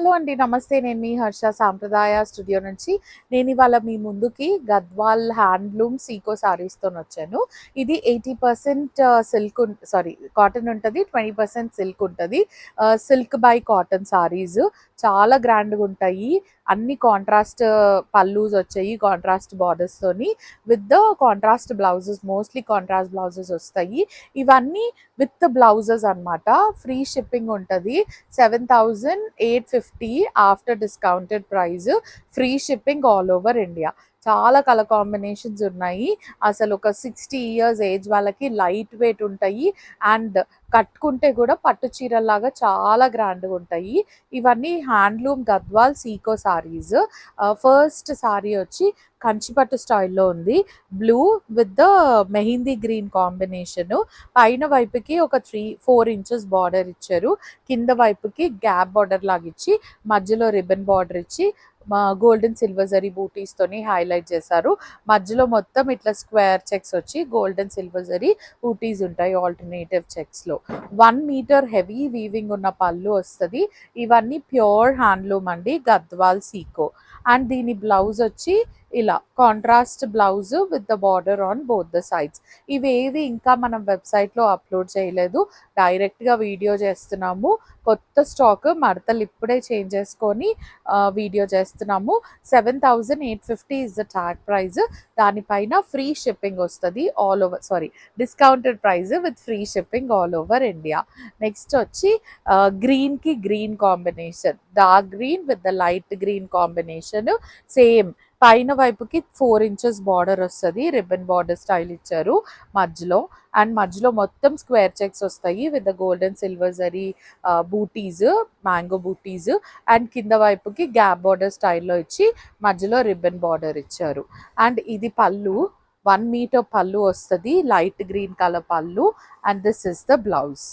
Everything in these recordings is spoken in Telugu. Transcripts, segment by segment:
హలో అండి. నమస్తే. నేను మీ హర్ష సాంప్రదాయ స్టూడియో నుంచి. నేను ఇవాళ మీ ముందుకి గద్వాల్ హ్యాండ్లూమ్ సీకో శారీస్‌తోనొచ్చాను. ఇది 80% కాటన్ ఉంటది. 20% సిల్క్ ఉంటది. సిల్క్ బై కాటన్ శారీస్ చాలా గ్రాండ్‌గుంటాయి. అన్ని కాంట్రాస్ట్ పల్లూస్ వచ్చాయి. కాంట్రాస్ట్ బార్డర్స్‌తోని with the contrast blouses, mostly contrast blouses వస్తాయి. ఇవన్నీ విత్ బ్లౌజెస్ అన్నమాట. ఫ్రీ షిప్పింగ్ ఉంటది. 7,850 after discounted price. Free shipping all over India. చాలా కలర్ కాంబినేషన్స్ ఉన్నాయి. అసలు ఒక 60 ఇయర్స్ ఏజ్ వాళ్ళకి లైట్ వెయిట్ ఉంటాయి. అండ్ కట్టుకుంటే కూడా పట్టు చీరల్లాగా చాలా గ్రాండ్‌గా ఉంటాయి. ఇవన్నీ handloom Gadwal Seeko saris. First sari వచ్చి కంచిపట్టు స్టైల్‌లో ఉంది. Blue with the mehndi green combination. పైన వైపుకి ఒక 4 ఇంచెస్ బార్డర్ ఇచ్చారు. కింద వైపుకి గ్యాప్ బార్డర్ లాగా ఇచ్చి మధ్యలో రిబ్బన్ బార్డర్ ఇచ్చి గోల్డెన్ సిల్వర్ జరీ బూటీస్తోని హైలైట్ చేశారు. మధ్యలో మొత్తం ఇట్లా స్క్వేర్ చెక్స్ వచ్చి గోల్డెన్ సిల్వర్ జరీ బూటీస్ ఉంటాయి ఆల్టర్నేటివ్ చెక్స్లో. 1 మీటర్ హెవీ వీవింగ్ ఉన్న పళ్ళు వస్తుంది. ఇవన్నీ ప్యూర్ హ్యాండ్లూమ్ అండి, గద్వాల్ సీకో. అండ్ దీని బ్లౌజ్ వచ్చి ఇలా contrast blouse with the border on both the sides. ఇవేవి ఇంకా మనం వెబ్సైట్లో అప్లోడ్ చేయలేదు, డైరెక్ట్గా వీడియో చేస్తున్నాము. కొత్త స్టాక్ మడతలు ఇప్పుడే చేంజ్ చేసుకొని వీడియో చేస్తున్నాము. 7,850 ఇస్ ద ట్యాగ్ ప్రైజ్. దానిపైన ఫ్రీ షిప్పింగ్ వస్తుంది all over, discounted price with free shipping all over India. Next వచ్చి గ్రీన్కి green combination, dark green with the light green combination. Same పైన వైపుకి 4 ఇంచెస్ బార్డర్ వస్తుంది. రిబ్బన్ బార్డర్ స్టైల్ ఇచ్చారు మధ్యలో. అండ్ మధ్యలో మొత్తం స్క్వేర్ చెక్స్ వస్తాయి with the golden silver zari butis, mango butis. And కింద వైపుకి గ్యాప్ బార్డర్ స్టైల్లో ఇచ్చి మధ్యలో రిబ్బన్ బార్డర్ ఇచ్చారు. అండ్ ఇది పళ్ళు, 1 మీటర్ పళ్ళు వస్తుంది, light green colour pallu. And this is the blouse.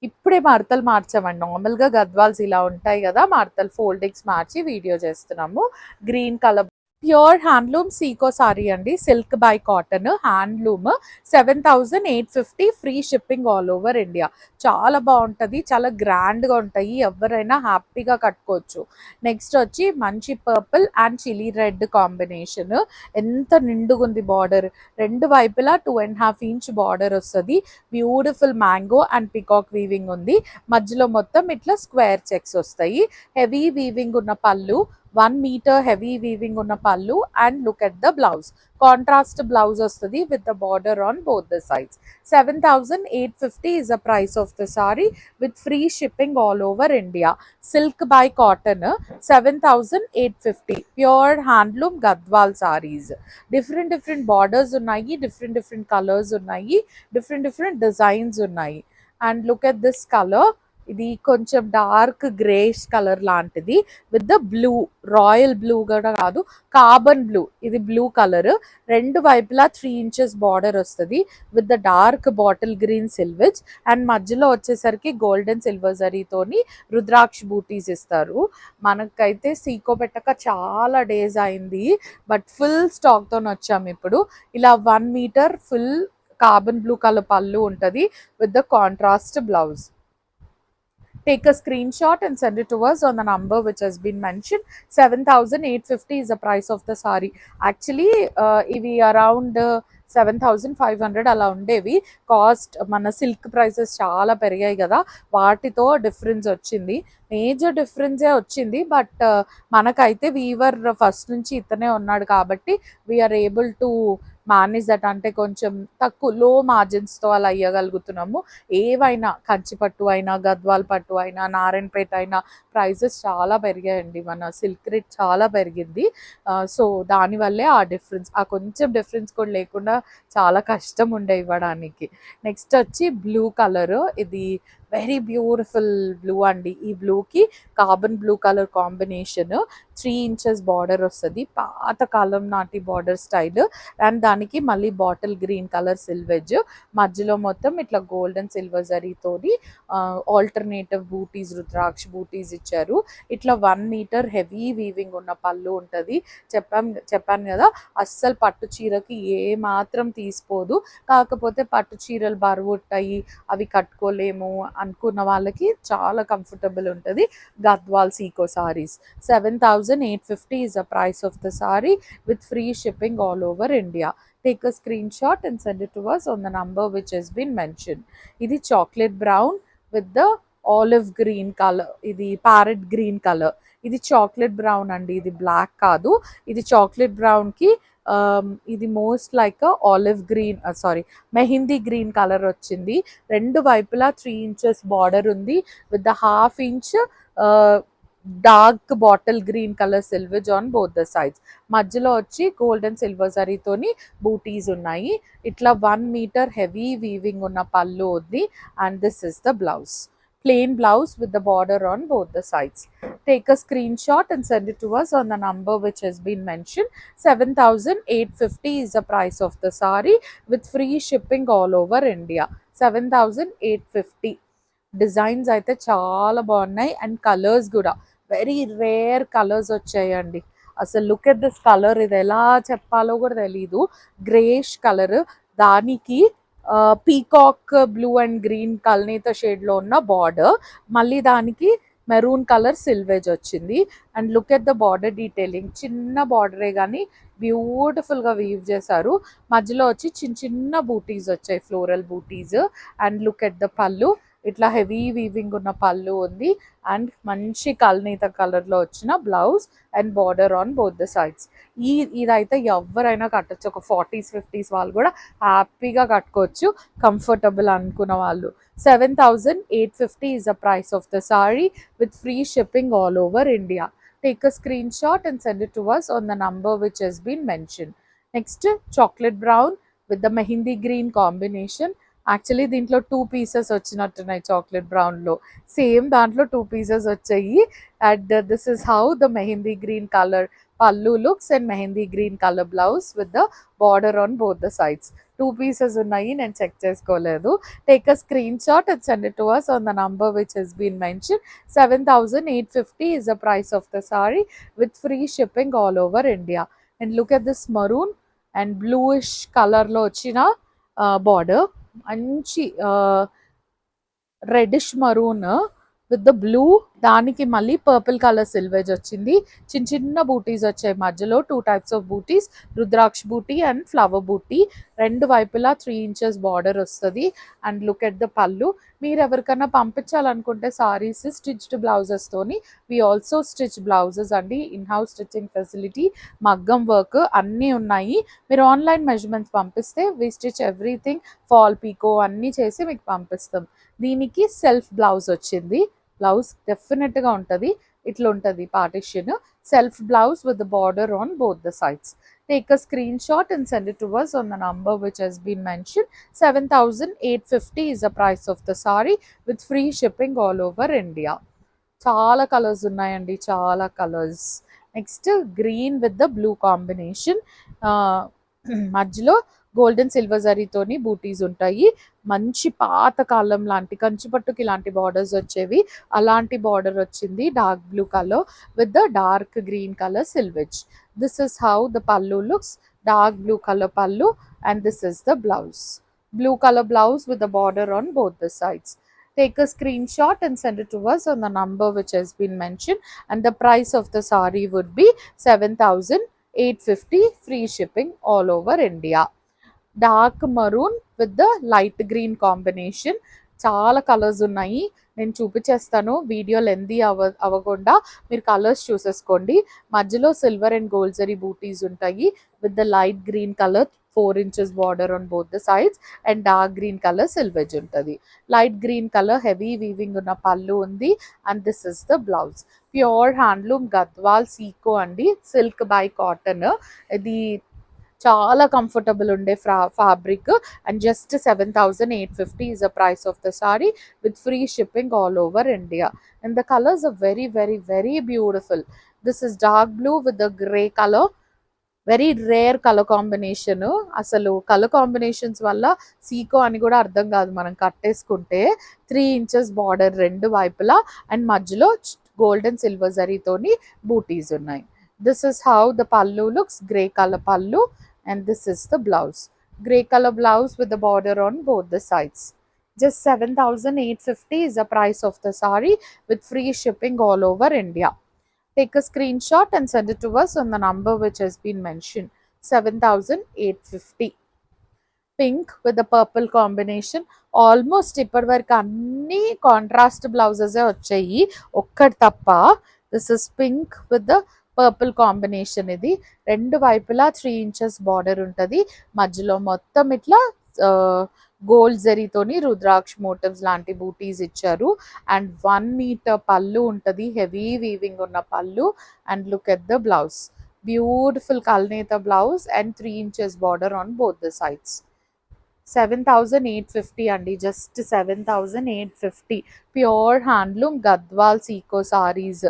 ఇప్పుడే మడతలు మార్చామండి. నార్మల్గా గద్వాల్స్ ఇలా ఉంటాయి కదా, మడతలు ఫోల్డింగ్స్ మార్చి వీడియో చేస్తున్నాము. Green colour pure handloom Sico sari అండి, silk by cotton handloom. 7,850 free shipping all over India. చాలా బాగుంటుంది, చాలా గ్రాండ్గా ఉంటాయి, ఎవరైనా హ్యాపీగా కట్టుకోవచ్చు. నెక్స్ట్ వచ్చి మంచి purple and chilli red combination. ఎంత నిండుగా ఉంది బార్డర్. రెండు వైపులా 2.5 ఇంచ్ బార్డర్ వస్తుంది. Beautiful mango and peacock weaving ఉంది. మధ్యలో మొత్తం ఇట్లా స్క్వేర్ చెక్స్ వస్తాయి. హెవీ వీవింగ్ ఉన్న పళ్ళు, 1 మీటర్ హెవీ వీవింగ్ ఉన్న pallu. And look at the blouse, contrast blouse వస్తుంది with the border on both the sides. 7,850 is the price of the saree with free shipping all over India. Silk by cotton, 7,850. Pure handloom Gadwal sarees. Different borders ఉన్నాయి, different colors ఉన్నాయి, different designs ఉన్నాయి. And look at this color. ఇది కొంచెం డార్క్ గ్రేష్ కలర్ లాంటిది with the blue, royal blue కూడా కాదు, కార్బన్ బ్లూ. ఇది బ్లూ కలర్. రెండు వైపులా 3 ఇంచెస్ బార్డర్ వస్తుంది with the dark bottle green selvage. And మధ్యలో వచ్చేసరికి గోల్డెన్ సిల్వర్ జరీతోని రుద్రాక్ష బూటీస్ ఇస్తారు. మనకైతే సీకో పెట్టక చాలా డేస్ అయింది, బట్ ఫుల్ స్టాక్తో వచ్చాము ఇప్పుడు. ఇలా 1 meter full carbon blue colour pallu ఉంటుంది with the contrast blouse. Take a screenshot and send it to us on the number which has been mentioned. 7,850 is the price of the saree. Actually, ivi around 7,500 అలా ఉండేవి కాస్ట్. మన సిల్క్ ప్రైసెస్ చాలా పెరిగాయి కదా, వాటితో డిఫరెన్స్ వచ్చింది, మేజర్ డిఫరెన్సే వచ్చింది. బట్ మనకైతే వీవర్ ఫస్ట్ నుంచి ఇతనే ఉన్నాడు కాబట్టి we're able to manage that. అంటే కొంచెం తక్కువ లో మార్జిన్స్తో అలా ఇవ్వగలుగుతున్నాము. ఏవైనా కంచిపట్టు అయినా, గద్వాల్ పట్టు అయినా, నారాయణపేట అయినా ప్రైజెస్ చాలా పెరిగాయండి. మన సిల్క్ రేట్ చాలా పెరిగింది. సో దానివల్లే ఆ డిఫరెన్స్, ఆ కొంచెం డిఫరెన్స్ కూడా లేకుండా చాలా కష్టం ఉండే ఇవ్వడానికి. నెక్స్ట్ వచ్చి బ్లూ కలర్. ఇది వెరీ బ్యూటిఫుల్ బ్లూ అండి. ఈ బ్లూకి carbon blue colour combination. 3 inches border వస్తుంది, పాత కాలం నాటి బార్డర్ స్టైల్. అండ్ దానికి మళ్ళీ బాటిల్ గ్రీన్ కలర్ సిల్వెజ్. మధ్యలో మొత్తం ఇట్లా గోల్డెన్ సిల్వర్ జరీతోని ఆల్టర్నేటివ్ బూటీస్, రుద్రాక్ష బూటీస్ ఇచ్చారు. ఇట్లా 1 మీటర్ హెవీ వీవింగ్ ఉన్న పళ్ళు ఉంటుంది. చెప్పాను కదా, అస్సలు పట్టు చీరకి ఏ మాత్రం తీసిపోదు. కాకపోతే పట్టు చీరలు బరువు ఉంటాయి, అవి కట్టుకోలేము అనుకున్న వాళ్ళకి చాలా కంఫర్టబుల్ ఉంటుంది. Gadwal Seeko saris 7850 is the price of the saree with free shipping all over India. Take a screenshot and send it to us on the number which has been mentioned. ఇది chocolate brown with the olive green colour, ఇది ప్యారెట్ గ్రీన్ కలర్. ఇది చాక్లెట్ బ్రౌన్ అండి, ఇది బ్లాక్ కాదు. ఇది చాక్లెట్ బ్రౌన్కి ఇది most like olive green, sorry mehndi green colour వచ్చింది. రెండు వైపులా 3 inches బార్డర్ ఉంది with the half inch dark bottle green colour selvage on both the sides. మధ్యలో వచ్చి గోల్డ్ అండ్ సిల్వర్ జరీతోని బూటీస్ ఉన్నాయి. ఇట్లా 1 meter హెవీ వీవింగ్ ఉన్న పళ్ళు ఉంది. And this is the blouse, plain blouse with the border on both the sides. Take a screenshot and send it to us on the number which has been mentioned. 7850 is the price of the saree with free shipping all over India. 7850. Designs అయితే చాలా బాగున్నాయి అండ్ కలర్స్ కూడా వెరీ రేర్ కలర్స్ వచ్చాయండి. అసలు లుక్ ఎట్ దిస్ కలర్, ఇది ఎలా చెప్పాలో కూడా తెలీదు. గ్రేష్ కలర్, దానికి పీకాక్ బ్లూ అండ్ గ్రీన్ కల్నేత షేడ్లో ఉన్న బార్డర్, మళ్ళీ దానికి మెరూన్ కలర్ సిల్వేజ్ వచ్చింది. And look at the border detailing, చిన్న బార్డరే కానీ బ్యూటిఫుల్గా వీవ్ చేశారు. మధ్యలో వచ్చి చిన్న చిన్న బూటీస్ వచ్చాయి, floral butis. And look at the pallu, ఇట్లా హెవీ వీవింగ్ ఉన్న పళ్ళు ఉంది. అండ్ మంచి కల్నేత కలర్లో వచ్చిన blouse and border on both the sides. ఇదైతే ఎవరైనా కట్టచ్చు, ఒక 40s 50s వాళ్ళు కూడా హ్యాపీగా కట్టుకోవచ్చు, కంఫర్టబుల్ అనుకున్న వాళ్ళు. 7850 is the price of the saree with free shipping all over India. Take a screenshot and send it to us on the number which has been mentioned. Next, chocolate brown with the mehndi green combination. Actually దీంట్లో 2 pieces వచ్చినట్టున్నాయి చాక్లెట్ బ్రౌన్లో, సేమ్ దాంట్లో 2 pieces వచ్చాయి. And this is how the mehndi green colour pallu looks and mehndi green colour blouse with the border on both the sides. 2 pieces ఉన్నాయి, నేను చెక్ చేసుకోలేదు. Take a screenshot and send it to us on the number which has been mentioned. 7850 is the price of the saree with free shipping all over India. And look at this maroon and bluish కలర్లో వచ్చిన బార్డర్, మంచి reddish maroon with the blue, దానికి మళ్ళీ పర్పుల్ కలర్ సిల్వేజ్ వచ్చింది. చిన్న చిన్న బూటీస్ వచ్చాయి మధ్యలో, 2 types of butis, rudraksha buti and flower buti. రెండు వైపులా 3 inches బార్డర్ వస్తుంది. And look at the pallu. మీరు ఎవరికైనా పంపించాలనుకుంటే సారీస్ స్టిచ్డ్ బ్లౌజెస్తోని, వీ ఆల్సో స్టిచ్ బ్లౌజెస్ అండి, ఇన్ హౌస్ స్టిచ్చింగ్ ఫెసిలిటీ, మగ్గం వర్క్ అన్నీ ఉన్నాయి. మీరు ఆన్లైన్ మెజర్మెంట్స్ పంపిస్తే we stitch everything, fall picot అన్నీ చేసి మీకు పంపిస్తాం. దీనికి సెల్ఫ్ బ్లౌజ్ వచ్చింది. బ్లౌజ్ డెఫినెట్గా ఉంటుంది, ఇట్లా ఉంటుంది partition, self blouse with the border on both the sides. Take a screenshot and send it to us on the number which has been mentioned. 7850 is the price of the saree with free shipping all over India. చాలా కలర్స్ ఉన్నాయండి, చాలా colours. Next green with the blue combination, మధ్యలో గోల్డెన్ సిల్వర్ జరీతోని బూటీస్ ఉంటాయి. మంచి పాత కాలం లాంటి కంచిపట్టుకి ఇలాంటి బార్డర్స్ వచ్చేవి, అలాంటి బార్డర్ వచ్చింది. Dark blue colour with the dark green colour selvage. This is how the pallu looks, dark blue colour pallu. And this is the blouse, blue color blouse with the border on both the sides. Take a screenshot and send it to us on the number which has been mentioned. And the price of the saree would be 7850, free shipping all over India. Dark maroon with the light green combination, చాలా కలర్స్ ఉన్నాయి, నేను చూపించేస్తాను. వీడియో లెందీ అవ్వకుండా మీరు కలర్స్ చూసేసుకోండి. మధ్యలో silver and gold zari butis ఉంటాయి with the light green colour, 4 inches border on both the sides. And dark green colour selvage ఉంటుంది. Light green colour heavy weaving ఉన్న పళ్ళు ఉంది. And this is the blouse. Pure handloom Gadwal sico అండి, సిల్క్ బై కాటన్. ఇది చాలా కంఫర్టబుల్ ఉండే fabric. And just 7850 is the price of the saree with free shipping all over India. And the colors are very very very beautiful. This is dark blue with the grey color, very rare colour combination. అసలు కలర్ కాంబినేషన్స్ వల్ల సీకో అని కూడా అర్థం కాదు మనం కట్టేసుకుంటే. 3 inches బార్డర్ రెండు వైపులా అండ్ మధ్యలో గోల్డెన్ సిల్వర్ జరీతోని బూటీస్ ఉన్నాయి. This is how the pallu looks, grey colour పల్లు. And this is the blouse, grey color blouse with the border on both the sides. Just 7,850 is the price of the saree with free shipping all over India. Take a screenshot and send it to us on the number which has been mentioned. 7,850. Pink with the purple combination. Almost ఇప్పటి వరకు అన్ని కాంట్రాస్ట్ బ్లౌజెస్ వచ్చాయి, ఒక్కటి తప్ప. This is pink with the purple combination. ఇది రెండు వైపులా 3 inches బార్డర్ ఉంటుంది, మధ్యలో మొత్తం ఇట్లా గోల్డ్ జరీతోని రుద్రాక్ష మోటివ్స్ లాంటి బూటీస్ ఇచ్చారు. అండ్ 1 meter పళ్ళు ఉంటుంది, హెవీ వీవింగ్ ఉన్న pallu. And look at the blouse, beautiful kalneta blouse and 3 inches border on both the sides. 7,850 అండి, just 7,850. Pure handloom Gadwal sico sarees.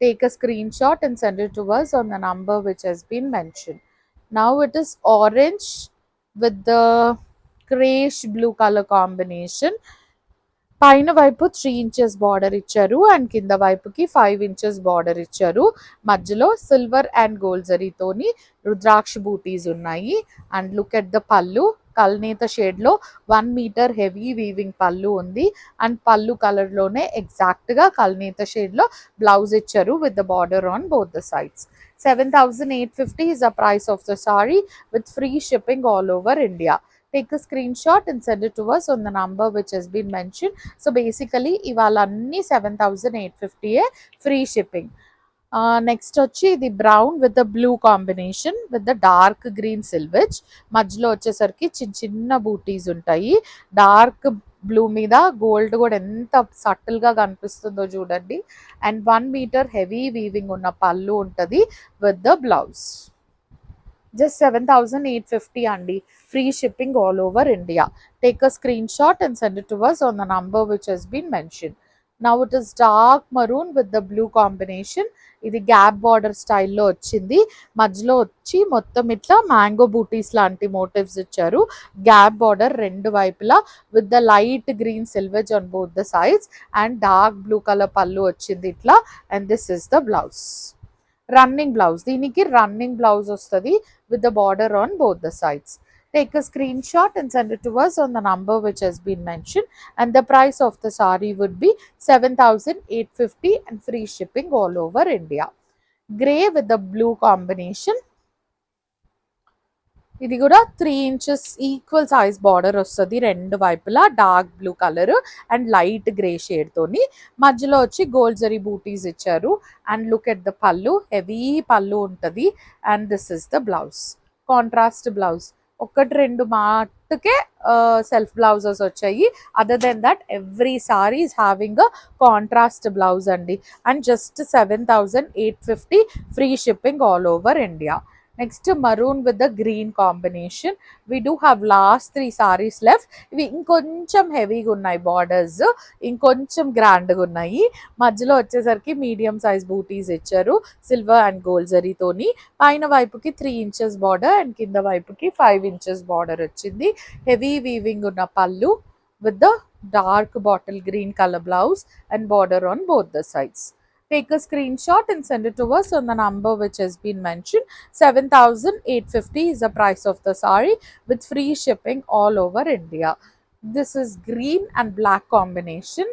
Take a screenshot and send it to us on the number which has been mentioned. Now it is orange with the grayish blue color combination. పైన వైపు 3 inches బార్డర్ ఇచ్చారు అండ్ కింద వైపుకి 5 inches బార్డర్ ఇచ్చారు. మధ్యలో సిల్వర్ అండ్ గోల్డ్ జరీతోని రుద్రాక్ష బూటీస్ ఉన్నాయి. అండ్ లుక్ ఎట్ ద పళ్ళు, కల్నేత షేడ్లో 1 meter హెవీ వీవింగ్ పళ్ళు ఉంది. అండ్ పళ్ళు కలర్లోనే ఎగ్జాక్ట్గా కల్నేత షేడ్లో బ్లౌజ్ ఇచ్చారు with the border on both the sides. 7,850 is the price of the saree with free shipping all over India. Take a screenshot and send it to us on the number which has been mentioned. So basically ఇవాళ అన్ని 7,850 free shipping. నెక్స్ట్ వచ్చి ఇది brown with the blue combination with the dark green selvage. మధ్యలో వచ్చేసరికి చిన్న చిన్న బూటీస్ ఉంటాయి. డార్క్ బ్లూ మీద గోల్డ్ కూడా ఎంత సటిల్గా కనిపిస్తుందో చూడండి. అండ్ 1 meter హెవీ వీవింగ్ ఉన్న పళ్ళు ఉంటుంది విత్ ద బ్లౌజ్. Just 7,850 అండి, free shipping all over India. Take a screenshot and send it to us on the number which has been mentioned. Now it is dark maroon with the blue combination. ఇది గ్యాప్ బార్డర్ స్టైల్లో వచ్చింది, మధ్యలో వచ్చి మొత్తం ఇట్లా మ్యాంగో బూటీస్ లాంటి మోటివ్స్ ఇచ్చారు. గ్యాప్ బార్డర్ రెండు వైపులా with the light green selvage on both the sides and dark blue colour pallu వచ్చింది ఇట్లా. And this is the blouse, running blouse. దీనికి రన్నింగ్ బ్లౌజ్ వస్తుంది with the border on both the sides. Take a screenshot and send it to us on the number which has been mentioned, and the price of the saree would be 7,850 and free shipping all over India. Grey with the blue combination. ఇది కూడా 3 inches ఈక్వల్ సైజ్ బార్డర్ వస్తుంది రెండు వైపులా, dark blue colour and light grey shade తోని. మధ్యలో వచ్చి గోల్డ్ జరీ బూటీస్ ఇచ్చారు. And look at the pallu, heavy pallu ఉంటుంది. And this is the blouse, contrast blouse. ఒకటి రెండు మాటకే సెల్ఫ్ బ్లౌజెస్ వచ్చాయి. Other than that every sari is having a contrast blouse అండి. And just 7,850 free shipping all over India. Next maroon with the green combination. We do have last 3 sarees left. ఇవి ఇంకొంచెం హెవీగా ఉన్నాయి బార్డర్స్, ఇంకొంచెం గ్రాండ్గా ఉన్నాయి. మధ్యలో వచ్చేసరికి మీడియం సైజ్ బూటీస్ ఇచ్చారు సిల్వర్ అండ్ గోల్డ్ జరీతోని. పైన వైపుకి 3 inches బార్డర్ అండ్ కింద వైపుకి 5 inches బార్డర్ వచ్చింది. హెవీ వీవింగ్ ఉన్న పళ్ళు with the dark bottle green colour blouse and border on both the sides. Take a screenshot and send it to us on the number which has been mentioned. 7,850 is the price of the saree with free shipping all over India. This is green and black combination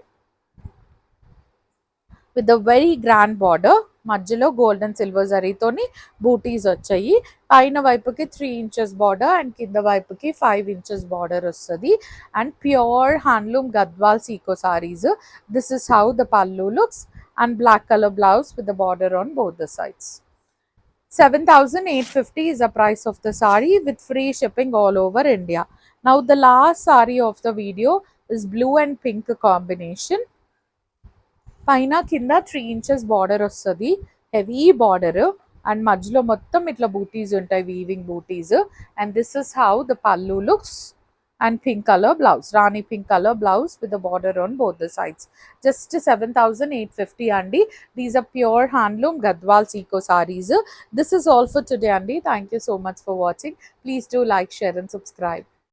with a very grand border. మధ్యలో గోల్డ్ అండ్ సిల్వర్ జరీతోని బూటీస్ వచ్చాయి. పైన వైపుకి 3 inches బార్డర్ అండ్ కింద వైపుకి 5 inches బార్డర్ వస్తుంది. And pure handloom Gadwal Seeko saris. This is how the pallu looks and black color blouse with the border on both the sides. 7,850 is the price of the saree with free shipping all over India. Now the last saree of the video is blue and pink combination. పైన కింద 3 inches బార్డర్ వస్తుంది, హెవీ బార్డర్. అండ్ మధ్యలో మొత్తం ఇట్లా బూటీస్ ఉంటాయి, weaving butis. And this is how the pallu looks. And pink color blouse, Rani pink color blouse with the border on both the sides. Just 7,850 andi. These are pure handloom Gadwal Seco sarees. This is all for today andi. Thank you so much for watching. Please do like, share and subscribe.